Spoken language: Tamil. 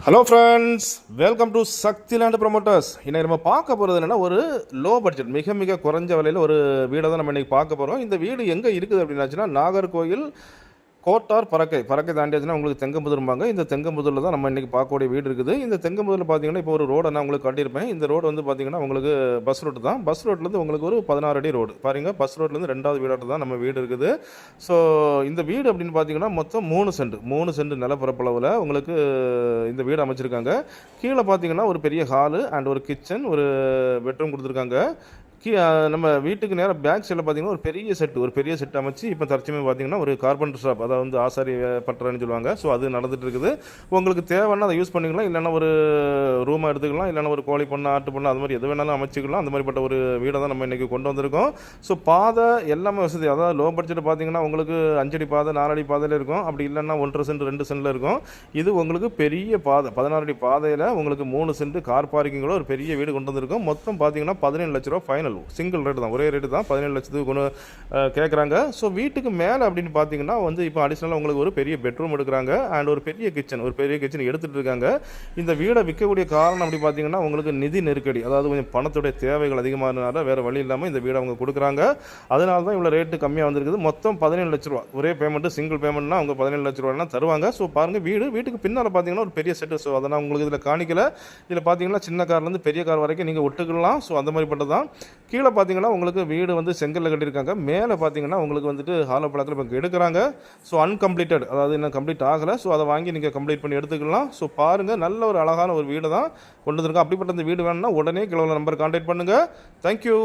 Hello friends, welcome to Sakthi land promoters. இன்னைக்கு நம்ம பார்க்க போகிறது என்னென்னா, ஒரு லோ பட்ஜெட் மிக மிக குறைஞ்ச விலையில் ஒரு வீடை தான் நம்ம இன்றைக்கி பார்க்க போகிறோம். இந்த வீடு எங்கே இருக்குது அப்படின்னாச்சுன்னா, நாகர்கோயில் கோட்டார் பறக்கை தாண்டியாச்சுன்னா உங்களுக்கு தெங்கம்புதூர்பாங்க. இந்த தெங்கம்புதூரில் தான் நம்ம இன்றைக்கி பார்க்கக்கூடிய வீடு இருக்குது. இந்த தெங்கம்புதூரில் பார்த்தீங்கன்னா, இப்போ ஒரு ரோடை நான் உங்களுக்கு காட்டியிருப்பேன். இந்த ரோடு வந்து பார்த்தீங்கன்னா உங்களுக்கு பஸ் ரோடு தான். பஸ் ரோட்லேருந்து உங்களுக்கு ஒரு 16 அடி ரோடு பாருங்கள். பஸ் ரோட்லேருந்து 2வது வீடாட்டு தான் நம்ம வீடு இருக்குது. ஸோ இந்த வீடு அப்படின்னு பார்த்தீங்கன்னா மொத்தம் 3 சென்ட் நிலப்பரப்பளவில் உங்களுக்கு இந்த வீடு அமைச்சிருக்காங்க. கீழே பார்த்தீங்கன்னா ஒரு பெரிய ஹாலு அண்ட் ஒரு கிச்சன், ஒரு பெட்ரூம் கொடுத்துருக்காங்க. நம்ம வீட்டுக்கு நேராக பேக் சைடில் பார்த்தீங்கன்னா ஒரு பெரிய செட் அமைச்சு இப்போ தற்சமயம் பார்த்தீங்கன்னா ஒரு கார்பெண்டர் ஷாப், அதாவது வந்து ஆசாரி பட்டறைன்னு சொல்லுவாங்க. ஸோ அது நடந்துட்டு இருக்குது. உங்களுக்கு தேவைன்னா அதை யூஸ் பண்ணிக்கலாம், இல்லைன்னா ஒரு ரூமாக எடுத்துக்கலாம், இல்லைன்னா ஒரு கோழி பண்ண ஆட்டு பண்ண அது மாதிரி எது வேணாலும் அமைச்சிக்கலாம். அந்த மாதிரிப்பட்ட ஒரு வீடை தான் நம்ம இன்றைக்கி கொண்டு வந்திருக்கோம். ஸோ பாதை எல்லாமே வசதி, அதாவது லோ பட்ஜெட் பார்த்தீங்கன்னா உங்களுக்கு 5 அடி பாதை 4 அடி பாதையில் இருக்கும். அப்படி இல்லைன்னா 1.5 சென்ட் 2 சென்டில் இருக்கும். இது உங்களுக்கு பெரிய பாதை 16 அடி பாதையில் உங்களுக்கு 3 சென்ட் கார் பார்க்கிங்கோட ஒரு பெரிய வீடு கொண்டு வந்திருக்கோம். மொத்தம் பார்த்தீங்கன்னா 17 லட்ச ரூபா ஃபைனல், சிங்கிள் ரேட்டு தான், ஒரே ரேட்டு தான். 17 லட்சத்துக்கு கொண்டு கேட்குறாங்க. ஸோ வீட்டுக்கு மேலே அப்படின்னு பார்த்தீங்கன்னா வந்து இப்போ அடிஷ்னலாக உங்களுக்கு ஒரு பெரிய பெட்ரூம் எடுக்கிறாங்க அண்ட் ஒரு பெரிய கிச்சன் எடுத்துகிட்டு இருக்காங்க. இந்த வீடை விற்கக்கூடிய காரணம் அப்படி பார்த்தீங்கன்னா உங்களுக்கு நிதி நெருக்கடி, அதாவது கொஞ்சம் பணத்துடைய தேவைகள் அதிகமானதுனால வேறு வழி இல்லாமல் இந்த வீடை அவங்க கொடுக்குறாங்க. அதனால தான் இவ்வளோ ரேட்டு கம்மியாக வந்திருக்குது. மொத்தம் 17 லட்ச ரூபா ஒரே பேமெண்ட்டு, சிங்கிள் பேமெண்ட்னா அவங்க 17 லட்ச ரூபாய்லாம் தருவாங்க. ஸோ பாருங்கள், வீட்டுக்கு பின்னால் பார்த்தீங்கன்னா ஒரு பெரிய செட்டு. ஸோ அதை நான் உங்களுக்கு இதில் காணிக்கல. இதில் பார்த்தீங்கன்னா சின்ன கார்லேருந்து பெரிய கார் வரைக்கும் நீங்கள் ஒட்டுக்கலாம். ஸோ அந்த மாதிரிப்பட்டது தான். கீழே பார்த்தீங்கன்னா உங்களுக்கு வீடு வந்து செங்கல்ல கட்டியிருக்காங்க. மேலே பார்த்தீங்கன்னா உங்களுக்கு வந்துட்டு ஹாலோ பிளாக்கில் இப்போ எடுக்கிறாங்க. ஸோ அன்கம்ப்ளீட்டட், அதாவது இன்னும் கம்ப்ளீட் ஆகலை. ஸோ அதை வாங்கி நீங்கள் கம்ப்ளீட் பண்ணி எடுத்துக்கலாம். ஸோ பாருங்கள், நல்ல ஒரு அழகான ஒரு வீடு தான் கொண்டு வந்துருக்கோம். அப்படிப்பட்ட இந்த வீடு வேணும்னா உடனே கிலோவில் நம்பர் கான்டாக்ட் பண்ணுங்கள். தேங்க்யூ.